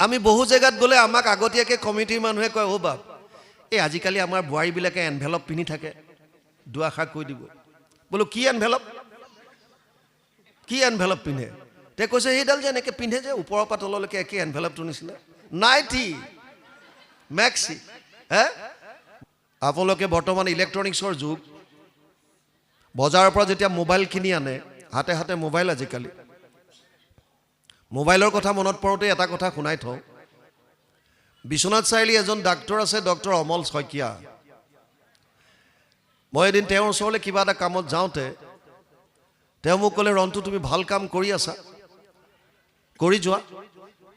আমি বহু জেগাত গ'লে আমাক আগতীয়াকৈ কমিটিৰ মানুহে কয় অ' বাপ এই আজিকালি আমাৰ বোৱাৰীবিলাকে এনভেলপ পিন্ধি থাকে দুআষাৰ কৈ দিব বোলো কি এনভেলপ পিন্ধে তে কৈছে সেইডাল যে এনেকৈ পিন্ধে যে ওপৰৰ পৰা তললৈকে একে এনভেলপটোৰ নিচিনা নাইটি মেক্সি হে আপোনালোকে বৰ্তমান ইলেক্ট্ৰনিক্সৰ যুগ বজাৰৰ পৰা যেতিয়া মোবাইল কিনি আনে হাতে হাতে মোবাইল আজিকালি মোবাইলৰ কথা মনত পৰোঁতে এটা কথা শুনাই থওঁ বিশ্বনাথ চাৰিআলি এজন ডাক্তৰ আছে ডক্টৰ অমল শইকীয়া মই এদিন তেওঁৰ ওচৰলৈ কিবা এটা কামত যাওঁতে তেওঁ মোক ক'লে ৰন্তু তুমি ভাল কাম কৰি আছা কৰি যোৱা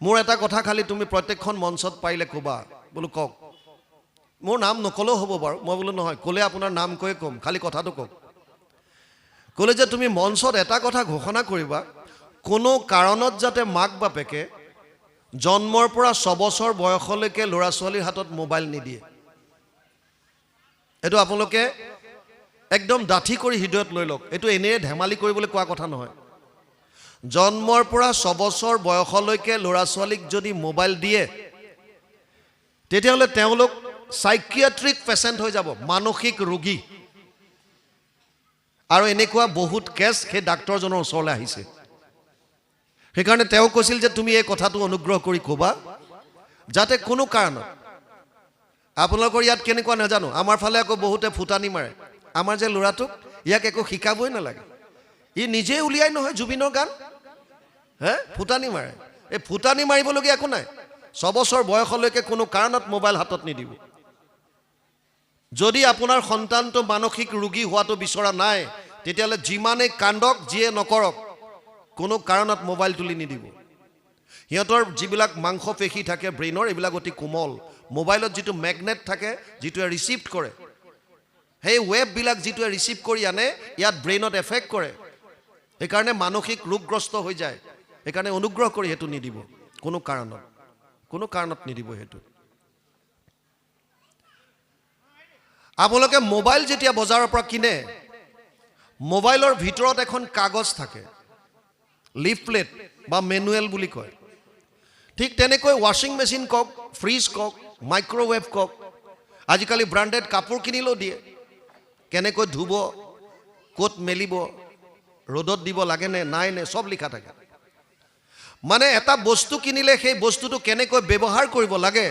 মোৰ এটা কথা খালি তুমি প্ৰত্যেকখন মঞ্চত পাৰিলে ক'বা বোলো কওক মোৰ নাম নকলেও হ'ব বাৰু মই বোলো নহয় ক'লে আপোনাৰ নাম কৈয়ে ক'ম খালি কথাটো কওক ক'লে যে তুমি মঞ্চত এটা কথা ঘোষণা কৰিবা কোনো কাৰণত যাতে মাক বাপেকে জন্মৰ পৰা 6 বছৰ বয়সলৈকে ল'ৰা ছোৱালীৰ হাতত মোবাইল নিদিয়ে এইটো আপোনালোকে একদম ডাঠি কৰি হৃদয়ত লৈ লওক এইটো এনেই ধেমালি কৰিবলৈ কোৱা কথা নহয় জন্মৰ পৰা 6 বছৰ বয়সলৈকে ল'ৰা ছোৱালীক যদি মোবাইল দিয়ে তেতিয়াহ'লে তেওঁলোক সাইকিয়াট্ৰিক পেচেণ্ট হৈ যাব মানসিক ৰোগী আৰু এনেকুৱা বহুত কেছ সেই ডাক্তৰজনৰ ওচৰলৈ আহিছে সেইকাৰণে তেওঁ কৈছিল যে তুমি এই কথাটো অনুগ্ৰহ কৰি ক'বা যাতে কোনো কাৰণত আপোনালোকৰ ইয়াত কেনেকুৱা নাজানো আমাৰ ফালে আকৌ বহুতে ফুটানি মাৰে আমাৰ যে ল'ৰাটোক ইয়াক একো শিকাবই নালাগে ই নিজে উলিয়াই নহয় জুবিনৰ গান হে ফুটানি মাৰে এই ফুটানি মাৰিবলগীয়া একো নাই 6 বছৰ বয়সলৈকে কোনো কাৰণত মোবাইল হাতত নিদিব যদি আপোনাৰ সন্তানটো মানসিক ৰোগী হোৱাটো বিচৰা নাই তেতিয়াহ'লে যিমানে কান্দক যিয়ে নকৰক কোনো কাৰণত মোবাইল তুলি নিদিব সিহঁতৰ যিবিলাক মাংস পেশী থাকে ব্ৰেইনৰ এইবিলাক অতি কোমল মোবাইলত যিটো মেগনেট থাকে যিটোৱে ৰিচিভ কৰে সেই ৱেববিলাক যিটোৱে ৰিচিভ কৰি আনে ইয়াত ব্ৰেইনত এফেক্ট কৰে সেইকাৰণে মানসিক ৰোগগ্ৰস্ত হৈ যায় সেইকাৰণে অনুগ্ৰহ কৰি সেইটো নিদিব কোনো কাৰণত নিদিব সেইটো আপোনালোকে মোবাইল যেতিয়া বজাৰৰ পৰা কিনে মোবাইলৰ ভিতৰত এখন কাগজ থাকে লিফলেট বা মেনুৱেল বুলি কয় ঠিক তেনেকৈ ৱাশ্বিং মেচিন কওক ফ্ৰিজ কওক মাইক্ৰৱেভ কওক আজিকালি ব্ৰাণ্ডেড কাপোৰ কিনিলেও দিয়ে কেনেকৈ ধুব ক'ত মেলিব ৰ'দত দিব লাগে নে নাই নে সব লিখা থাকে মানে এটা বস্তু কিনিলে সেই বস্তুটো কেনেকৈ ব্যৱহাৰ কৰিব লাগে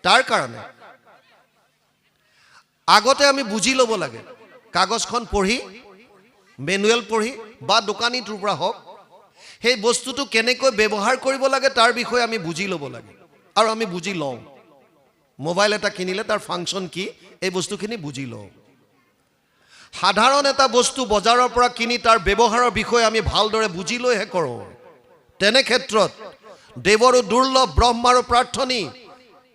তাৰ কাৰণে আগতে আমি বুজি ল'ব লাগে কাগজখন পঢ়ি মেনুৱেল পঢ়ি বা দোকানীটোৰ পৰা হওক সেই বস্তুটো কেনেকৈ ব্যৱহাৰ কৰিব লাগে তাৰ বিষয়ে আমি বুজি ল'ব লাগে আৰু আমি বুজি লওঁ মোবাইল এটা কিনিলে তাৰ ফাংচন কি এই বস্তুখিনি বুজি লওঁ সাধাৰণ এটা বস্তু বজাৰৰ পৰা কিনি তাৰ ব্যৱহাৰৰ বিষয়ে আমি ভালদৰে বুজি লৈহে কৰোঁ তেনে ক্ষেত্ৰত দেৱৰো দুৰ্লভ ব্ৰহ্মাৰো প্ৰাৰ্থনী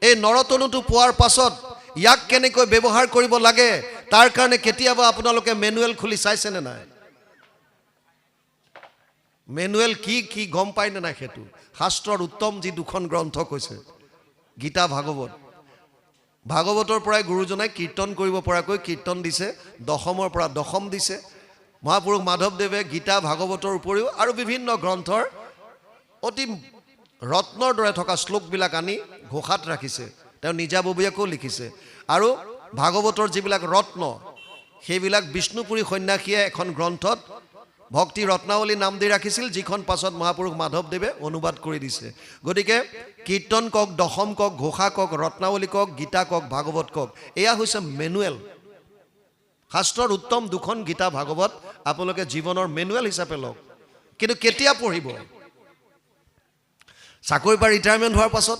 এই নৰতনুটো পোৱাৰ পাছত ইয়াক কেনেকৈ ব্যৱহাৰ কৰিব লাগে তাৰ কাৰণে কেতিয়াবা আপোনালোকে মেনুৱেল খুলি চাইছেনে নাই মেনুৱেল কি গম পায় নে নাই সেইটো শাস্ত্ৰৰ উত্তম যি দুখন গ্ৰন্থ কৈছে গীতা ভাগৱতৰ পৰাই গুৰুজনাই কীৰ্তন কৰিব পৰাকৈ কীৰ্তন দিছে দশমৰ পৰা দশম দিছে মহাপুৰুষ মাধৱদেৱে গীতা ভাগৱতৰ উপৰিও আৰু বিভিন্ন গ্ৰন্থৰ অতি ৰত্নৰ দৰে থকা শ্লোকবিলাক আনি ঘোষাত ৰাখিছে তেওঁ নিজাববীয়াকৈও লিখিছে আৰু ভাগৱতৰ যিবিলাক ৰত্ন সেইবিলাক বিষ্ণুপুৰী সন্ন্যাসীয়ে এখন গ্ৰন্থত ভক্তি ৰত্নাৱলী নাম দি ৰাখিছিল যিখন পাছত মহাপুৰুষ মাধৱদেৱে অনুবাদ কৰি দিছে গতিকে কীৰ্তন কওক দশম কওক ঘোষা কওক ৰত্নাৱলী কওক গীতা কওক ভাগৱত কওক এয়া হৈছে মেনুৱেল শাস্ত্ৰৰ উত্তম দুখন গীতা ভাগৱত আপোনালোকে জীৱনৰ মেনুৱেল হিচাপে লওক কিন্তু কেতিয়া পঢ়িব চাকৰি পৰা ৰিটায়াৰমেণ্ট হোৱাৰ পাছত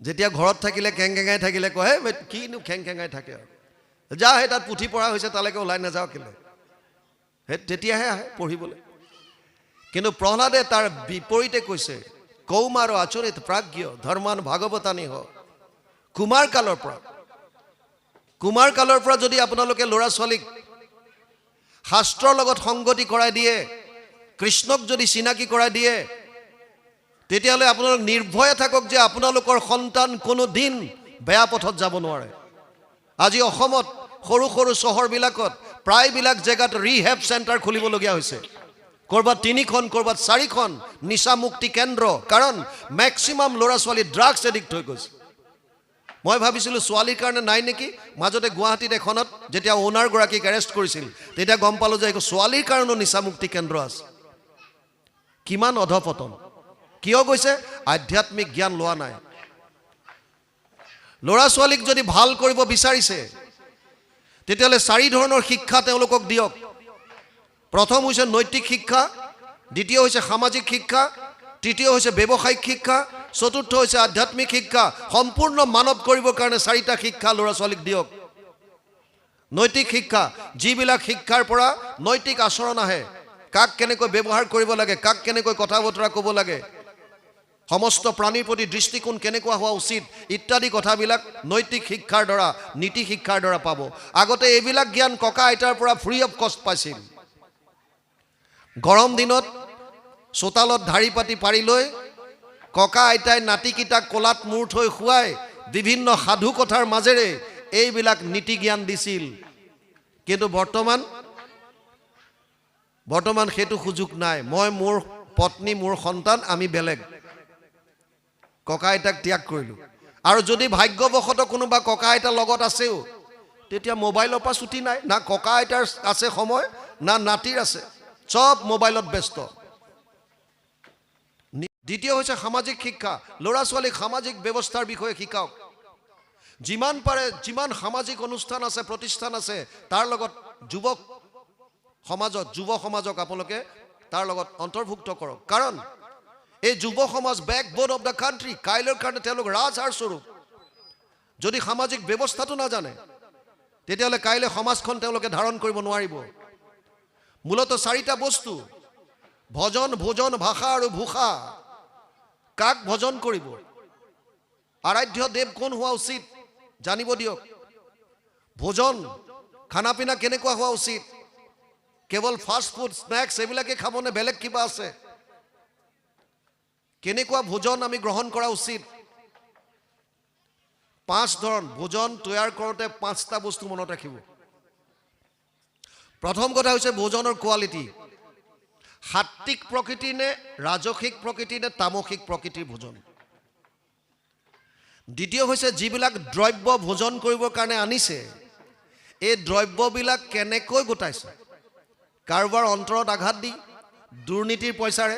যেতিয়া ঘৰত থাকিলে খেংখেঙাই থাকিলে কয় হে কিনো খেংখেঙাই থাকে আৰু যা সেই তাত পুথি পঢ়া হৈছে তালৈকে ওলাই নাযাওঁ কেলে সেই তেতিয়াহে আহে পঢ়িবলৈ কিন্তু প্ৰহ্লাদে তাৰ বিপৰীতে কৈছে কৌমাৰ আচৰিত প্ৰাজ্ঞ ধৰ্মান ভাগৱতানি হ কুমাৰ কালৰ পৰা যদি আপোনালোকে ল'ৰা ছোৱালীক শাস্ত্ৰৰ লগত সংগতি কৰাই দিয়ে কৃষ্ণক যদি চিনাকি কৰাই দিয়ে তেতিয়াহ'লে আপোনালোক নিৰ্ভয়ে থাকক যে আপোনালোকৰ সন্তান কোনো দিন বেয়া পথত যাব নোৱাৰে আজি অসমত সৰু সৰু চহৰবিলাকত প্ৰায়বিলাক জেগাত ৰিহেব চেণ্টাৰ খুলিবলগীয়া হৈছে ক'ৰবাত 3খন ক'ৰবাত 4খন নিচামুক্তি কেন্দ্ৰ, কাৰণ মেক্সিমাম ল'ৰা ছোৱালী ড্ৰাগছ এডিক্ট হৈ গৈছে। মই ভাবিছিলোঁ ছোৱালীৰ কাৰণে নাই নেকি, মাজতে গুৱাহাটীত এখনত যেতিয়া অ'নাৰগৰাকীক এৰেষ্ট কৰিছিল তেতিয়া গম পালোঁ যে ছোৱালীৰ কাৰণেও নিচামুক্তি কেন্দ্ৰ আছে। কিমান অধপতন, কিয় গৈছে? আধ্যাত্মিক জ্ঞান লোৱা নাই। ল'ৰা ছোৱালীক যদি ভাল কৰিব বিচাৰিছে তেতিয়াহ'লে 4 ধৰণৰ শিক্ষা তেওঁলোকক দিয়ক। প্ৰথম হৈছে নৈতিক শিক্ষা, দ্বিতীয় হৈছে সামাজিক শিক্ষা, তৃতীয় হৈছে ব্যৱসায়িক শিক্ষা, চতুৰ্থ হৈছে আধ্যাত্মিক শিক্ষা। সম্পূৰ্ণ মানৱ কৰিবৰ কাৰণে 4টা শিক্ষা ল'ৰা ছোৱালীক দিয়ক। নৈতিক শিক্ষা, যিবিলাক শিক্ষাৰ পৰা নৈতিক আচৰণ আহে, কাক কেনেকৈ ব্যৱহাৰ কৰিব লাগে, কাক কেনেকৈ কথা বতৰা ক'ব লাগে, সমস্ত প্ৰাণীৰ প্ৰতি দৃষ্টিকোণ কেনেকুৱা হোৱা উচিত ইত্যাদি কথাবিলাক নৈতিক শিক্ষাৰ দ্বাৰা, নীতি শিক্ষাৰ দ্বাৰা পাব। আগতে এইবিলাক জ্ঞান ককা আইতাৰ পৰা ফ্ৰী অফ কষ্ট পাইছিল। গৰম দিনত চোতালত ধাৰি পাতি পাৰি লৈ ককা আইতাই নাতিকেইটাক কোলাত মূৰ থৈ শুৱাই বিভিন্ন সাধু কথাৰ মাজেৰে এইবিলাক নীতি জ্ঞান দিছিল। কিন্তু বৰ্তমান সেইটো সুযোগ নাই। মই, মোৰ পত্নী, মোৰ সন্তান, আমি বেলেগ, ককা আইতাক ত্যাগ কৰিলোঁ। আৰু যদি ভাগ্যবশতঃ কোনোবা ককা আইতা লগত আছেও, তেতিয়া মোবাইলৰ পৰা ছুটি নাই। না ককা আইতাৰ আছে সময়, না নাতিৰ আছে, চব মোবাইলত ব্যস্ত। দ্বিতীয় হৈছে সামাজিক শিক্ষা। ল'ৰা ছোৱালীক সামাজিক ব্যৱস্থাৰ বিষয়ে শিকাওক। যিমান পাৰে, যিমান সামাজিক অনুষ্ঠান আছে, প্ৰতিষ্ঠান আছে, তাৰ লগত যুৱ সমাজক আপোনালোকে তাৰ লগত অন্তৰ্ভুক্ত কৰক। কাৰণ এই যুৱ সমাজ বেকবোন অফ দ্য কাণ্ট্ৰি। কাইলৈৰ কাৰণে তেওঁলোক ৰাজহাড় স্বৰূপ। যদি সামাজিক ব্যৱস্থাটো নাজানে তেতিয়াহ'লে কাইলৈ সমাজখন তেওঁলোকে ধাৰণ কৰিব নোৱাৰিব। মূলতঃ 4টা বস্তু: ভজন, ভোজন, ভাষা আৰু ভূষা। কাক ভজন কৰিব, আৰাধ্য দেৱ কোন হোৱা উচিত জানিব দিয়ক। ভোজন, খানা পিনা কেনেকুৱা হোৱা উচিত, কেৱল ফাষ্ট ফুড স্নেক্স এইবিলাকে খাবনে বেলেগ কিবা আছে? কেনেকুৱা ভোজন আমি গ্ৰহণ কৰা উচিত? 5 ধৰণ ভোজন তৈয়াৰ কৰোঁতে 5টা বস্তু মনত ৰাখিব। প্ৰথম কথা হৈছে ভোজনৰ কোৱালিটি। সাত্বিক প্ৰকৃতিৰ নে ৰাজসিক প্ৰকৃতিৰ নে তামসিক প্ৰকৃতিৰ ভোজন। দ্বিতীয় হৈছে যিবিলাক দ্ৰব্য ভোজন কৰিবৰ কাৰণে আনিছে, এই দ্ৰব্যবিলাক কেনেকৈ গোটাইছে। কাৰোবাৰ অন্তৰত আঘাত দি, দুৰ্নীতিৰ পইচাৰে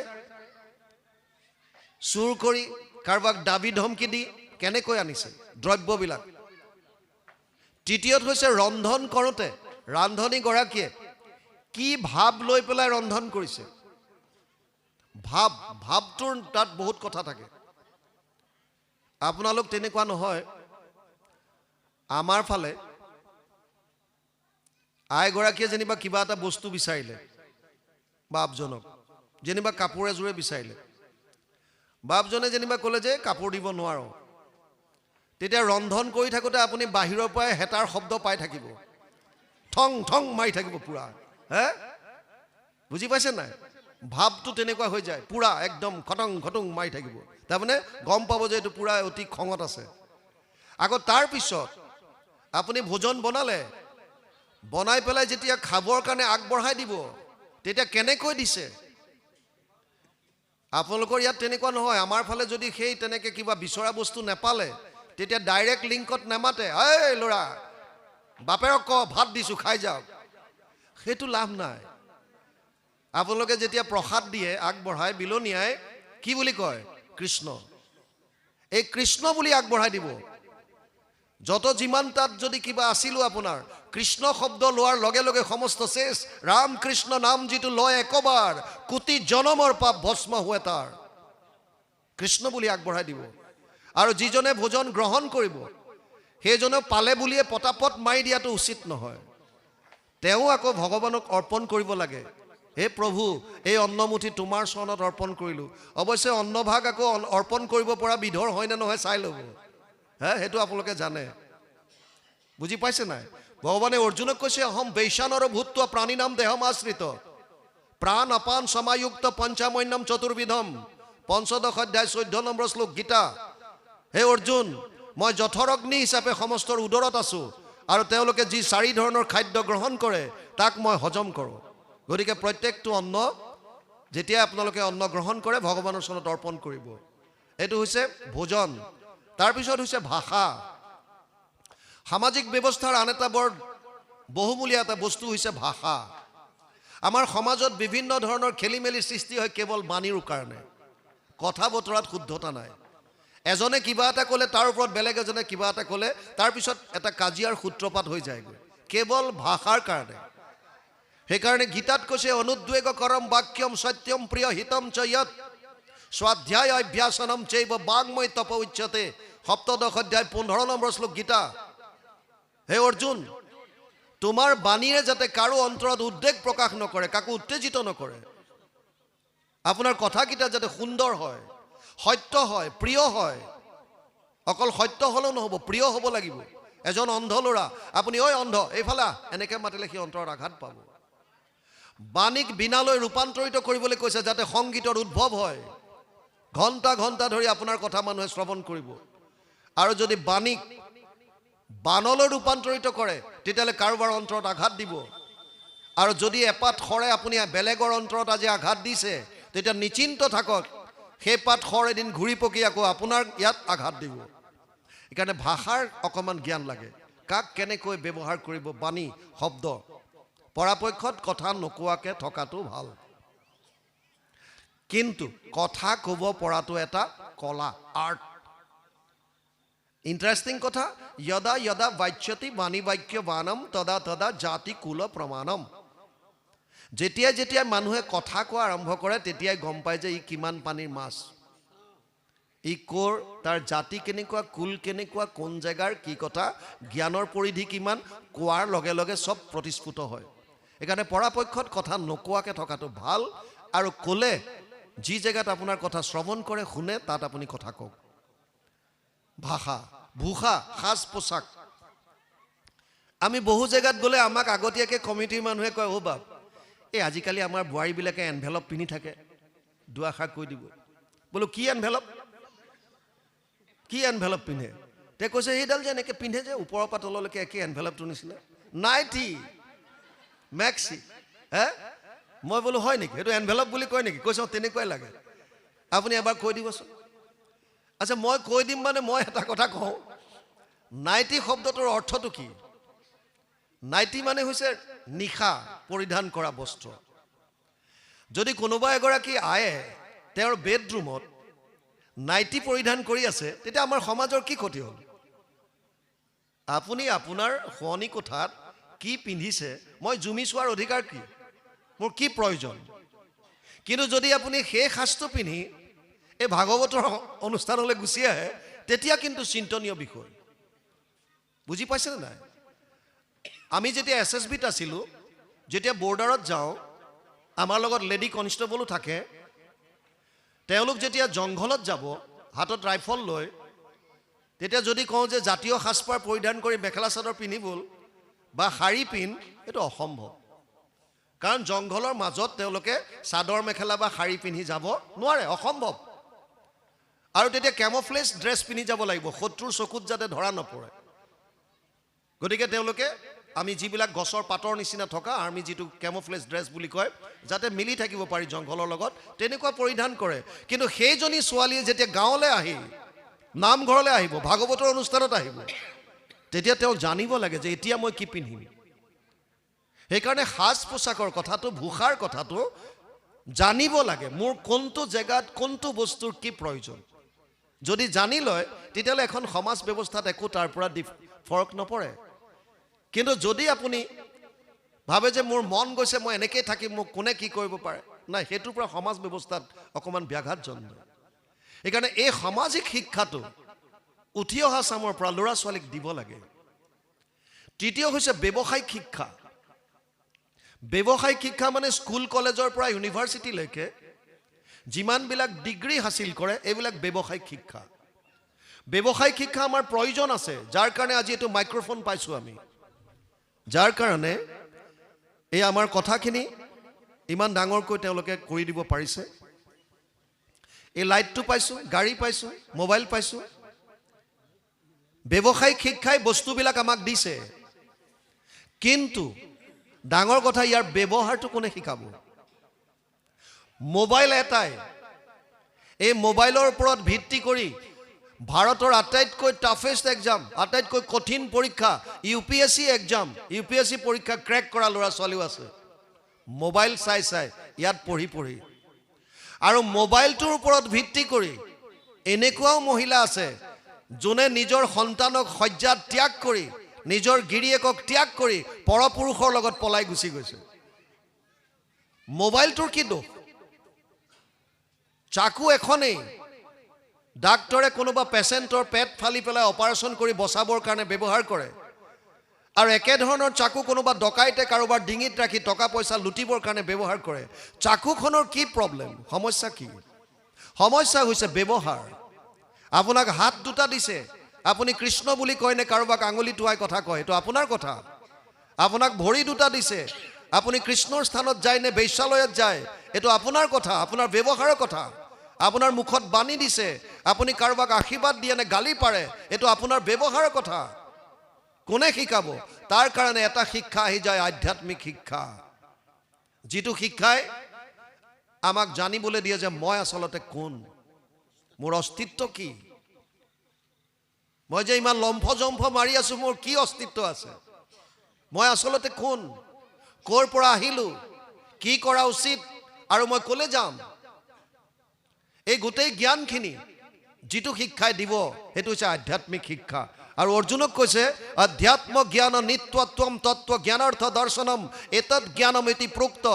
চুৰ কৰি, কাৰোবাক দাবী ধমকি দি কেনেকৈ আনিছে দ্ৰব্যবিলাক। তৃতীয়ত হৈছে ৰন্ধন কৰোঁতে ৰান্ধনীগৰাকীয়ে কি ভাৱ লৈ পেলাই ৰন্ধন কৰিছে। ভাৱটোৰ তাত বহুত কথা থাকে। আপোনালোক তেনেকুৱা নহয়। আমাৰ ফালে আইগৰাকীয়ে যেনিবা কিবা এটা বস্তু বিচাৰিলে, বাপজনক যেনিবা কাপোৰ এযোৰে বিচাৰিলে, বাপজনে যেনিবা ক'লে যে কাপোৰ দিব নোৱাৰোঁ। তেতিয়া ৰন্ধন কৰি থাকোঁতে আপুনি বাহিৰৰ পৰাই হেতাৰ শব্দ পাই থাকিব, ঠং ঠং মাৰি থাকিব পুৰা। বুজি পাইছে নাই? ভাৱটো তেনেকুৱা হৈ যায়, পুৰা একদম খটং খটং মাৰি থাকিব। তাৰমানে গম পাব যে এইটো পুৰা অতি খঙত আছে। আকৌ তাৰপিছত আপুনি ভোজন বনালে, বনাই পেলাই যেতিয়া খাবৰ কাৰণে আগবঢ়াই দিব, তেতিয়া কেনেকৈ দিছে। আপোনালোকৰ ইয়াত তেনেকুৱা নহয়। আমাৰ ফালে যদি সেই তেনেকৈ কিবা বিচৰা বস্তু নেপালে, তেতিয়া ডাইৰেক্ট লিংকত নেমাতে, এই ল'ৰা বাপেৰক ক ভাত দিছোঁ খাই যাওক। সেইটো লাভ নাই। আপোনালোকে যেতিয়া প্ৰসাদ দিয়ে আগবঢ়াই বিলনীয়াই, কি বুলি কয়? কৃষ্ণ। এই কৃষ্ণ বুলি আগবঢ়াই দিব। যত যিমান তাত যদি কিবা আছিলো আপোনাৰ, কৃষ্ণ শব্দ লোৱাৰ লগে লগে সমস্ত শেষ। ৰাম কৃষ্ণ নাম যিটো লয় একবাৰ, কোটি জনমৰ পাপ ভস্ম হয় তাৰ। কৃষ্ণ বুলি আগবঢ়াই দিব। আৰু যিজনে ভোজন গ্ৰহণ কৰিব সেইজনে পালে বুলিয়ে পটাপট মাৰি দিয়াটো উচিত নহয়। তেওঁ আকৌ ভগৱানক অৰ্পণ কৰিব লাগে। হে প্ৰভু, এই অন্নমুঠি তোমাৰ চৰণত অৰ্পণ কৰিলোঁ। অৱশ্যে অন্নভাগ আকৌ অৰ্পণ কৰিব পৰা বিধৰ হয় নে নহয় চাই ল'ব। সেইটো আপোনালোকে জানে। বুজি পাইছে নাই? ভগৱানে অৰ্জুনক কৈছে, অহম বৈশ্বানৰ ভূত্ব প্ৰাণী নাম দেহম আশ্ৰিত প্ৰাণ অপান সমাযুক্ত পঞ্চামন্যম চতুৰ্বিধম। 15 অধ্যায় 14 নম্বৰ শ্লোক গীতা। হে অৰ্জুন, মই যথৰগ্নি হিচাপে সমস্তৰ উদৰত আছোঁ, আৰু তেওঁলোকে যি 4 ধৰণৰ খাদ্য গ্ৰহণ কৰে তাক মই হজম কৰোঁ। গতিকে প্ৰত্যেকটো অন্ন যেতিয়া আপোনালোকে অন্ন গ্ৰহণ কৰে ভগৱানৰ ওচৰত অৰ্পণ কৰিব। এইটো হৈছে ভোজন। তাৰপিছত হৈছে ভাষা। সামাজিক ব্যৱস্থাৰ আন এটা বৰ বহুমূলীয়া এটা বস্তু হৈছে ভাষা। আমাৰ সমাজত বিভিন্ন ধৰণৰ খেলি মেলি সৃষ্টি হয় কেৱল বাণীৰ কাৰণে। কথা বতৰাত শুদ্ধতা নাই। এজনে কিবা এটা ক'লে তাৰ ওপৰত বেলেগ এজনে কিবা এটা ক'লে তাৰপিছত এটা কাজিয়াৰ সূত্ৰপাত হৈ যায়গৈ কেৱল ভাষাৰ কাৰণে। সেইকাৰণে গীতাত কৈছে অনুদ্বেগ কৰম বাক্যম সত্যম প্ৰিয় হিতম চ য়ৎ স্বাধ্যায় অভ্যাসনম চৈব বাংময় তপ উচ্যতে। সপ্তদশ অধ্যায় 15 নম্বৰ শ্লোক গীতা। হে অৰ্জুন, তোমাৰ বাণীৰে যাতে কাৰো অন্তৰত উদ্বেগ প্ৰকাশ নকৰে, কাকো উত্তেজিত নকৰে। আপোনাৰ কথাকেইটা যাতে সুন্দৰ হয়, সত্য হয়, প্ৰিয় হয়। অকল সত্য হ'লেও নহ'ব, প্ৰিয় হ'ব লাগিব। এজন অন্ধ ল'ৰা আপুনি ঐ অন্ধ এইফালে এনেকৈ মাতিলে সি অন্তৰত আঘাত পাব। বাণীক বীণালৈ ৰূপান্তৰিত কৰিবলৈ কৈছে যাতে সংগীতৰ উদ্ভৱ হয়। ঘণ্টা ঘণ্টা ধৰি আপোনাৰ কথা মানুহে শ্ৰৱণ কৰিব। আৰু যদি বাণীক বানলৈ ৰূপান্তৰিত কৰে তেতিয়াহ'লে কাৰোবাৰ অন্তৰত আঘাত দিব। আৰু যদি এপাত শৰে আপুনি বেলেগৰ অন্তৰত আজি আঘাত দিছে তেতিয়া নিশ্চিন্ত থাকক সেই পাত শৰ এদিন ঘূৰি পকি আকৌ আপোনাৰ ইয়াত আঘাত দিব। সেইকাৰণে ভাষাৰ অকণমান জ্ঞান লাগে। কাক কেনেকৈ ব্যৱহাৰ কৰিব বাণী শব্দ। পৰাপক্ষত কথা নোকোৱাকৈ থকাটো ভাল। কিন্তু কথা ক'ব পৰাটো এটা কলা, আৰ্ট। ইণ্টাৰেষ্টিং কথা, যদা যদা বাচ্যতি বাণী বাক্য বানম তদা তদা জাতি কুল প্ৰমাণম। যেতিয়াই যেতিয়াই মানুহে কথা কোৱা আৰম্ভ কৰে তেতিয়াই গম পায় যে ই কিমান পানীৰ মাছ, ই ক'ৰ, তাৰ জাতি কেনেকুৱা, কুল কেনেকুৱা, কোন জেগাৰ কি কথা, জ্ঞানৰ পৰিধি কিমান, কোৱাৰ লগে লগে চব প্ৰতিস্ফুট হয়। সেইকাৰণে পৰাপক্ষত কথা নোকোৱাকৈ থকাটো ভাল। আৰু ক'লে যি জেগাত আপোনাৰ কথা শ্ৰৱণ কৰে শুনে তাত আপুনি কথা কওক। ভাষা, ভূষা, সাজ পোছাক। আমি বহু জেগাত গ'লে আমাক আগতীয়াকৈ কমিটিৰ মানুহে কয় অ' বাপ এই আজিকালি আমাৰ বোৱাৰীবিলাকে এনভেলপ পিন্ধি থাকে, দুআষাৰ কৈ দিব। বোলো কি এনভেলপ, কি এনভেলপ পিন্ধে? তেওঁ কৈছে সেইডাল যে এনেকৈ পিন্ধে যে ওপৰৰ পৰা তললৈকে একে এনভেলপটোৰ নিচিনা, নাইটি মেক্সি। হে মই বোলো হয় নেকি, সেইটো এনভেলপ বুলি কয় নেকি? কৈছে তেনেকুৱাই লাগে। আপুনি এবাৰ কৈ দিবচোন। আচ্ছা মই কৈ দিম মানে মই এটা কথা কওঁ, নাইটি শব্দটোৰ অৰ্থটো কি? নাইটি মানে হৈছে নিশা পৰিধান কৰা বস্ত্ৰ। যদি কোনোবা এগৰাকী আয়ে তেওঁৰ বেডৰুমত নাইটি পৰিধান কৰি আছে তেতিয়া আমাৰ সমাজৰ কি ক্ষতি হ'ল? আপুনি আপোনাৰ শোৱনি কোঠাত কি পিন্ধিছে মই জুমি চোৱাৰ অধিকাৰ কি, মোৰ কি প্ৰয়োজন? কিন্তু যদি আপুনি সেই সাজটো পিন্ধি এই ভাগৱতৰ অনুষ্ঠানলৈ গুচি আহে তেতিয়া কিন্তু চিন্তনীয় বিষয়। বুজি পাইছেনে নাই? আমি যেতিয়া SSBত আছিলোঁ, যেতিয়া বৰ্ডাৰত যাওঁ আমাৰ লগত লেডি কনষ্টেবলো থাকে। তেওঁলোক যেতিয়া জংঘলত যাব হাতত ৰাইফল লৈ, তেতিয়া যদি কওঁ যে জাতীয় সাজপাৰ পৰিধান কৰি মেখেলা চাদৰ পিন্ধিবল বা শাৰী পিন্ধ, এইটো অসম্ভৱ। কাৰণ জংঘলৰ মাজত তেওঁলোকে চাদৰ মেখেলা বা শাৰী পিন্ধি যাব নোৱাৰে, অসম্ভৱ। আৰু তেতিয়া কেমোফ্লেজ ড্ৰেছ পিন্ধি যাব লাগিব শত্ৰুৰ চকুত যাতে ধৰা নপৰে। গতিকে তেওঁলোকে আমি যিবিলাক গছৰ পাতৰ নিচিনা থকা আৰ্মি যিটো কেমোফ্লেজ ড্ৰেছ বুলি কয় যাতে মিলি থাকিব পাৰি জংঘলৰ লগত, তেনেকুৱা পৰিধান কৰে। কিন্তু সেইজনী ছোৱালীয়ে যেতিয়া গাঁৱলৈ আহি নামঘৰলৈ আহিব, ভাগৱতৰ অনুষ্ঠানত আহিব, তেতিয়া তেওঁ জানিব লাগে যে এতিয়া মই কি পিন্ধিম। সেইকাৰণে সাজ পোছাকৰ কথাটো, ভূষাৰ কথাটো জানিব লাগে। মোৰ কোনটো জেগাত কোনটো বস্তুৰ কি প্ৰয়োজন যদি জানি লয় তেতিয়াহ'লে এখন সমাজ ব্যৱস্থাত একো তাৰ পৰা ফৰক নপৰে। কিন্তু যদি আপুনি ভাবে যে মোৰ মন গৈছে মই এনেকেই থাকিম, মোক কোনে কি কৰিব পাৰে, নাই, সেইটোৰ পৰা সমাজ ব্যৱস্থাত অকণমান ব্যাঘাত জন্মে। সেইকাৰণে এই সামাজিক শিক্ষাটো উঠি অহা চামৰ পৰা ল'ৰা ছোৱালীক দিব লাগে। তৃতীয় হৈছে ব্যৱসায়িক শিক্ষা। ব্যৱসায়িক শিক্ষা মানে স্কুল কলেজৰ পৰা ইউনিভাৰ্চিটিলৈকে যিমানবিলাক ডিগ্ৰী হাসিল কৰে এইবিলাক ব্যৱসায়িক শিক্ষা। ব্যৱসায়িক শিক্ষা আমাৰ প্ৰয়োজন আছে, যাৰ কাৰণে আজি এইটো মাইক্ৰফোন পাইছোঁ আমি, যাৰ কাৰণে এই আমাৰ কথাখিনি ইমান ডাঙৰকৈ তেওঁলোকে কৰি দিব পাৰিছে। এই লাইটটো পাইছোঁ, গাড়ী পাইছোঁ, মোবাইল পাইছোঁ। ব্যৱসায়িক শিক্ষাই বস্তুবিলাক আমাক দিছে, কিন্তু ডাঙৰ কথা ইয়াৰ ব্যৱহাৰটো কোনে শিকাব? মোবাইল এটাই, এই মোবাইলৰ ওপৰত ভিত্তি কৰি ভাৰতৰ আটাইতকৈ টাফেষ্ট এক্সাম, আটাইতকৈ কঠিন পৰীক্ষা UPSC এক্সাম, UPSC পৰীক্ষা ক্ৰেক কৰা ল'ৰা ছোৱালীও আছে মোবাইল চাই চাই ইয়াত পঢ়ি পঢ়ি। আৰু মোবাইলটোৰ ওপৰত ভিত্তি কৰি এনেকুৱাও মহিলা আছে যোনে নিজৰ সন্তানক শয্যাত ত্যাগ কৰি, নিজৰ গিৰিয়েকক ত্যাগ কৰি পৰপুৰুষৰ লগত পলাই গুচি গৈছে। মোবাইলটোৰ কি দোষ? চাকু এখনেই ডাক্তৰে কোনোবা পেচেণ্টৰ পেট ফালি পেলাই অপাৰেশ্যন কৰি বচাবৰ কাৰণে ব্যৱহাৰ কৰে, আৰু একেধৰণৰ চাকু কোনোবা ডকাইতে কাৰোবাৰ ডিঙিত ৰাখি টকা পইচা লুটিবৰ কাৰণে ব্যৱহাৰ কৰে। চাকুখনৰ কি প্ৰব্লেম? সমস্যা কি? সমস্যা হৈছে ব্যৱহাৰ। আপোনাক হাত দুটা দিছে, আপুনি কৃষ্ণ বুলি কয় নে কাৰোবাক আঙুলি টুৱাই কথা কয়, এইটো আপোনাৰ কথা। আপোনাক ভৰি দুটা দিছে, আপুনি কৃষ্ণৰ স্থানত যায় নে বেশ্যালয়ত যায়, এইটো আপোনাৰ কথা, আপোনাৰ ব্যৱহাৰৰ কথা। আপোনাৰ মুখত বাণী দিছে, আপুনি কাৰোবাক আশীৰ্বাদ দিয়ে নে গালি পাৰে, এইটো আপোনাৰ ব্যৱহাৰৰ কথা। কোনে শিকাব? তাৰ কাৰণে এটা শিক্ষা আহি যায়, আধ্যাত্মিক শিক্ষা, যিটো শিক্ষাই আমাক জানিবলৈ দিয়ে যে মই আচলতে কোন, মোৰ অস্তিত্ব কি, মই যে ইমান লম্ফ জম্ফ মাৰি আছো, মোৰ কি অস্তিত্ব আছে, মই আচলতে কোন, ক'ৰ পৰা আহিলো, কি কৰা উচিত আৰু মই ক'লে যাম। এই গোটেই জ্ঞানখিনি যিটো শিক্ষাই দিব সেইটো হৈছে আধ্যাত্মিক শিক্ষা। আৰু অৰ্জুনক কৈছে অধ্যাত্ম জ্ঞান নিত্যত্বম তত্ত্ব জ্ঞানাৰ্থ দৰ্শনম এতৎ জ্ঞানম ইতি প্ৰোক্ত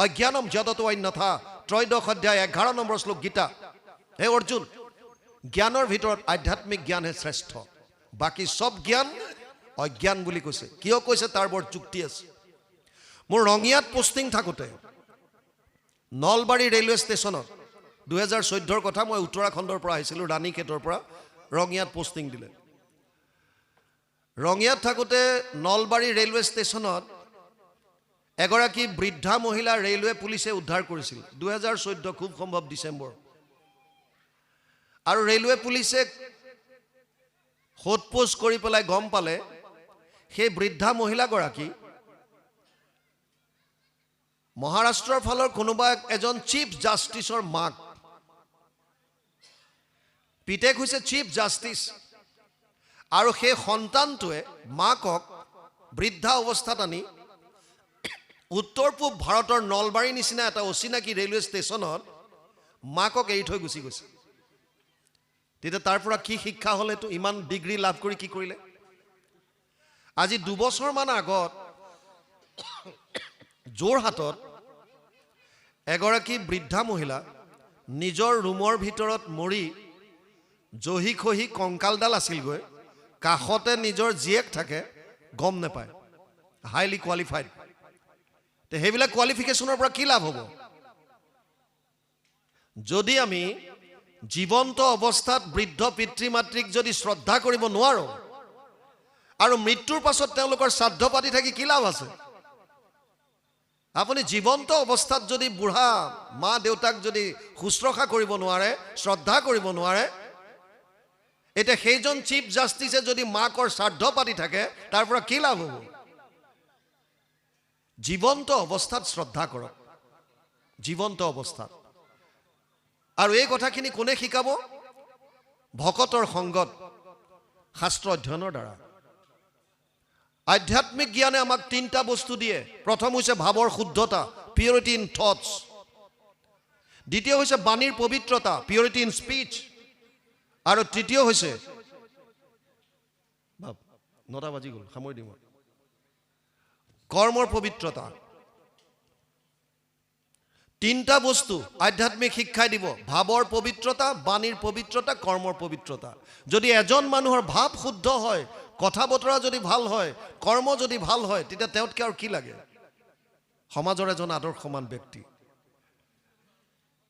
অজ্ঞানম যদতো অন্যথা। 13 অধ্যায় 11 নম্বৰ শ্লোক গীতা। হে অৰ্জুন, জ্ঞানৰ ভিতৰত আধ্যাত্মিক জ্ঞানহে শ্ৰেষ্ঠ, বাকী সব জ্ঞান অজ্ঞান বুলি কৈছে। কিয় কৈছে তাৰ বৰ যুক্তি আছে। মোৰ ৰঙিয়াত পোষ্টিং থাকোঁতে নলবাৰী ৰেলৱে ষ্টেচনত 2014 কথা, মই উত্তৰাখণ্ডৰ পৰা আহিছিলোঁ, ৰাণীখেতৰ পৰা ৰঙিয়াত পোষ্টিং দিলে। ৰঙিয়াত থাকোঁতে নলবাৰী ৰেলৱে ষ্টেচনত এগৰাকী বৃদ্ধা মহিলা ৰেলৱে পুলিচে উদ্ধাৰ কৰিছিল 2014, খুব সম্ভৱ ডিচেম্বৰ। আৰু ৰেলৱে পুলিচে সোধপোছ কৰি পেলাই গম পালে সেই বৃদ্ধা মহিলাগৰাকী মহাৰাষ্ট্ৰৰ ফালৰ কোনোবা এজন চিফ জাষ্টিছৰ মাক। পিতেক হৈছে চিফ জাষ্টিছ, আৰু সেই সন্তানটোৱে মাকক বৃদ্ধা অৱস্থাত আনি উত্তৰ পূব ভাৰতৰ নলবাৰীৰ নিচিনা এটা অচিনাকি ৰেলৱে ষ্টেচনত মাকক এৰি থৈ গুচি গৈছে। তেতিয়া তাৰ পৰা কি শিক্ষা হ'ল? এইটো ইমান ডিগ্ৰী লাভ কৰি কি কৰিলে? আজি 2 বছৰমান আগত যোৰহাটত এগৰাকী বৃদ্ধা মহিলা নিজৰ ৰুমৰ ভিতৰত মৰি জহি খহি কংকালডাল আছিলগৈ, কাষতে নিজৰ জীয়েক থাকে, গম নাপায়, হাইলি কোৱালিফাইড। তে সেইবিলাক কোৱালিফিকেশ্যনৰ পৰা কি লাভ হ'ব? যদি আমি জীৱন্ত অৱস্থাত বৃদ্ধ পিতৃ মাতৃক যদি শ্ৰদ্ধা কৰিব নোৱাৰোঁ, আৰু মৃত্যুৰ পাছত তেওঁলোকৰ শ্ৰাদ্ধ পাতি থাকি কি লাভ আছে? আপুনি জীৱন্ত অৱস্থাত যদি বুঢ়া মা দেউতাক যদি শুশ্ৰূষা কৰিব নোৱাৰে, শ্ৰদ্ধা কৰিব নোৱাৰে, এতিয়া সেইজন চিফ জাষ্টিছে যদি মাকৰ শ্ৰাদ্ধ পাতি থাকে, তাৰ পৰা কি লাভ হ'ব? জীৱন্ত অৱস্থাত শ্ৰদ্ধা কৰক, জীৱন্ত অৱস্থাত। আৰু এই কথাখিনি কোনে শিকাব? ভকতৰ সংগত, শাস্ত্ৰ অধ্যয়নৰ দ্বাৰা। আধ্যাত্মিক জ্ঞানে আমাক 3টা বস্তু দিয়ে। প্ৰথম হৈছে ভাৱৰ শুদ্ধতা, পিউৰিটি ইন থটছ। দ্বিতীয় হৈছে বাণীৰ পবিত্ৰতা, পিউৰিটি ইন স্পীচ। আৰু তৃতীয় হৈছে 9টা বাজি গ'ল, সামৰি দিম, কৰ্মৰ পবিত্ৰতা। 3টা বস্তু আধ্যাত্মিক শিক্ষাই দিব: ভাৱৰ পবিত্ৰতা, বাণীৰ পবিত্ৰতা, কৰ্মৰ পবিত্ৰতা। যদি এজন মানুহৰ ভাৱ শুদ্ধ হয়, কথা বতৰা যদি ভাল হয়, কৰ্ম যদি ভাল হয়, তেতিয়া তেওঁতকৈ আৰু কি লাগে? সমাজৰ এজন আদৰ্শমান ব্যক্তি।